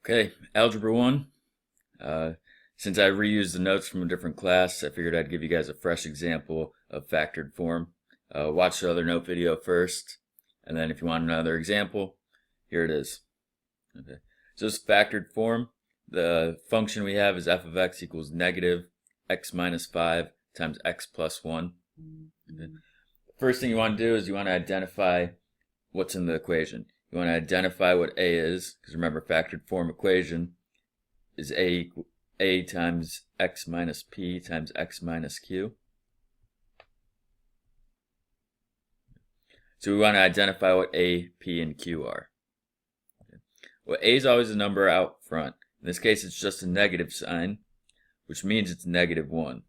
Okay, Algebra 1. Since I reused the notes from a different class, I figured I'd give you guys a fresh example of factored form. Watch the other note video first, and then if you want another example, here it is. Okay, so this factored form, the function we have is f of x equals negative x minus 5 times x plus 1. Okay. First thing you want to do is you want to identify what's in the equation. You want to identify what a is, because remember, factored form equation is a times x minus p times x minus q. So we want to identify what a, p, and q are. Okay. Well, a is always a number out front. In this case, it's just a negative sign, which means it's negative 1.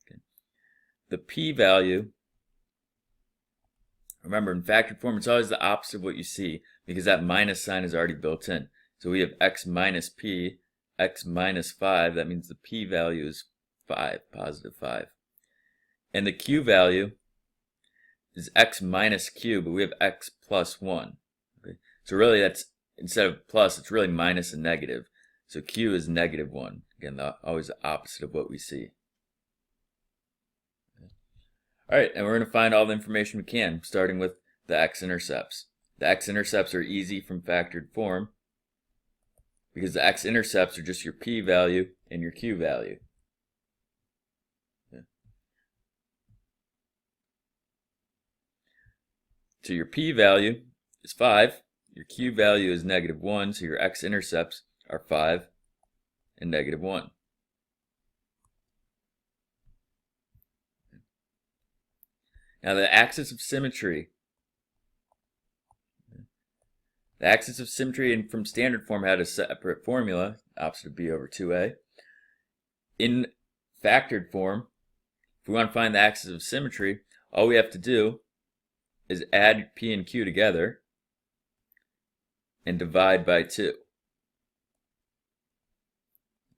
Okay. The p value, remember, in factored form, it's always the opposite of what you see, because that minus sign is already built in. So we have x minus p, x minus 5. That means the p value is 5, positive 5. And the q value is x minus q, but we have x plus 1. Okay? So really, that's, instead of plus, it's really minus and negative. So q is negative 1. Again, always the opposite of what we see. Alright, and we're going to find all the information we can, starting with the x-intercepts. The x-intercepts are easy from factored form, because the x-intercepts are just your p value and your q value. Okay. So your p value is 5, your q value is negative 1, so your x-intercepts are 5 and negative 1. Now the axis of symmetry. The axis of symmetry from standard form had a separate formula, opposite of b over 2a. In factored form, if we want to find the axis of symmetry, all we have to do is add p and q together and divide by 2.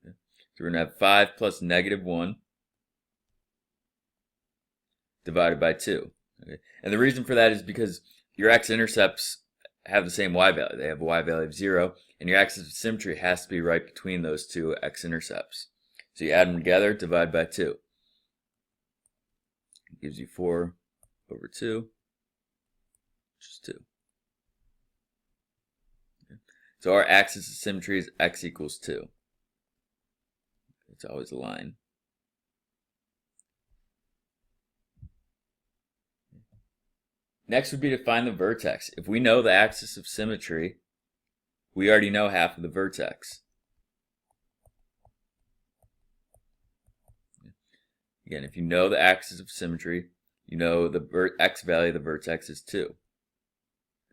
Okay. So we're going to have 5 plus negative 1 divided by 2. Okay. And the reason for that is because your x-intercepts have the same y value. They have a y value of 0, and your axis of symmetry has to be right between those two x-intercepts. So you add them together, divide by 2. It gives you 4 over 2, which is 2. Okay. So our axis of symmetry is x equals 2. It's always a line. Next would be to find the vertex. If we know the axis of symmetry, we already know half of the vertex. Again, if you know the axis of symmetry, you know the x value of the vertex is 2.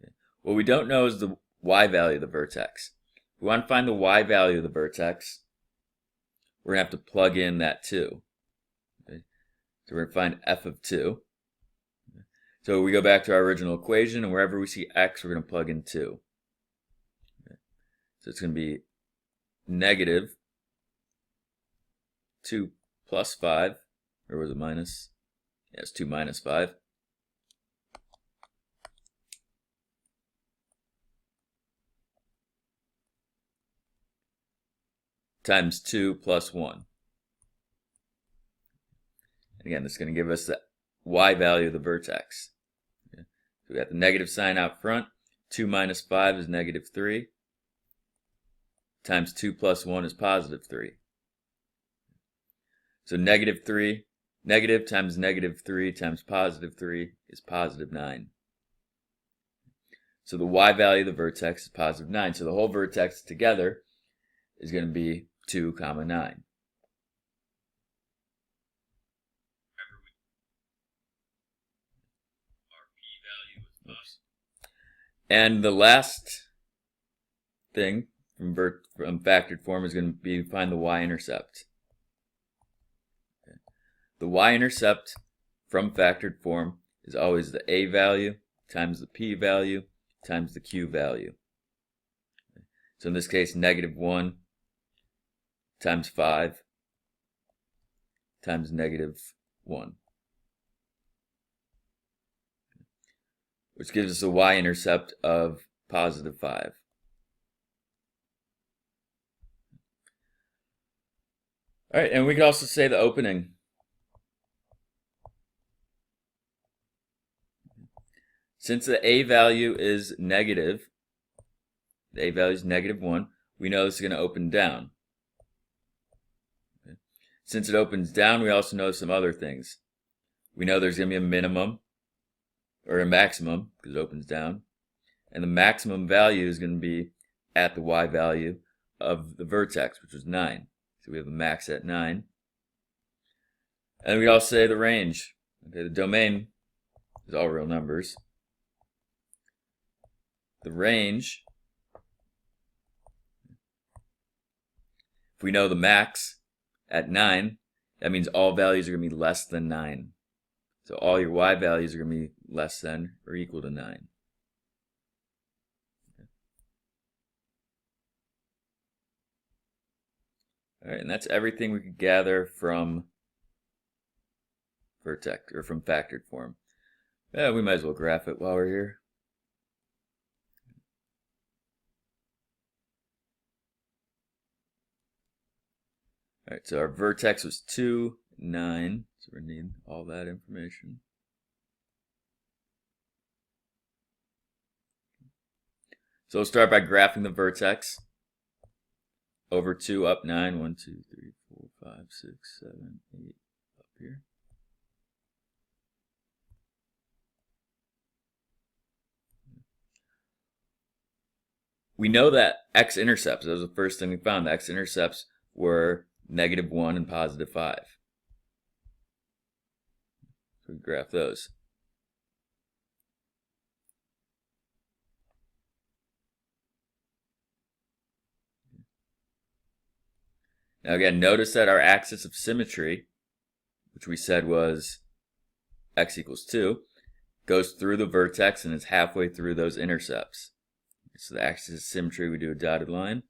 Okay. What we don't know is the y value of the vertex. If we want to find the y value of the vertex, we're going to have to plug in that 2. Okay. So we're going to find f of 2. So we go back to our original equation, and wherever we see x, we're going to plug in 2. Okay. So it's going to be negative 2 plus 5, or was it minus? Yeah, it's 2 minus 5. Times 2 plus 1. And again, this is going to give us the y value of the vertex. Okay. So we got the negative sign out front. 2 minus 5 is negative 3. Times 2 plus 1 is positive 3. So negative times negative 3 times positive 3 is positive 9. So the y value of the vertex is positive 9. So the whole vertex together is going to be 2 comma 9. And the last thing from factored form is going to be to find the y-intercept. Okay. The y-intercept from factored form is always the a value times the p value times the q value. Okay. So in this case, negative 1 times 5 times negative 1. Which gives us a y-intercept of positive 5. All right, and we could also say the opening. Since the A value is negative, the A value is -1, we know this is going to open down. Okay. Since it opens down, we also know some other things. We know there's going to be a minimum, or a maximum, because it opens down. And the maximum value is going to be at the Y value of the vertex, which was 9. So we have a max at 9. And we also say the range. Okay, the domain is all real numbers. The range, if we know the max at 9, that means all values are going to be less than 9. So all your Y values are going to be less than or equal to 9. All right, and that's everything we could gather from vertex, or from factored form. Yeah, we might as well graph it while we're here. All right, so our vertex was 2, 9, so we need all that information. So we'll start by graphing the vertex. Over 2, up 9, 1, 2, 3, 4, 5, 6, 7, 8, up here. We know that x-intercepts, that was the first thing we found, the x-intercepts were -1 and +5. So we graph those. Now again, notice that our axis of symmetry, which we said was x equals 2, goes through the vertex and is halfway through those intercepts. So the axis of symmetry, we do a dotted line.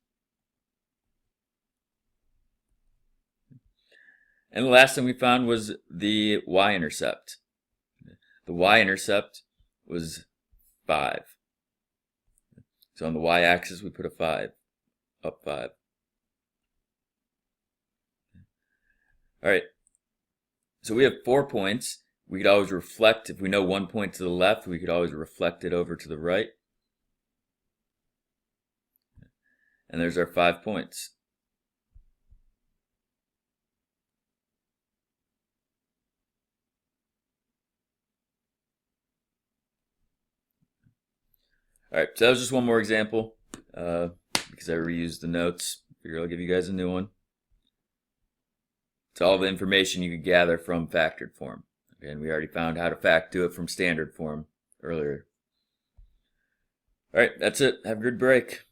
And the last thing we found was the y-intercept. The y-intercept was 5. So on the y-axis, we put a 5, up 5. All right, so we have 4 points. We could always reflect, if we know 1 point to the left, we could always reflect it over to the right. And there's our 5 points. All right, so that was just one more example because I reused the notes. Figure I'll give you guys a new one. It's all the information you could gather from factored form. And we already found how to do it from standard form earlier. All right, that's it. Have a good break.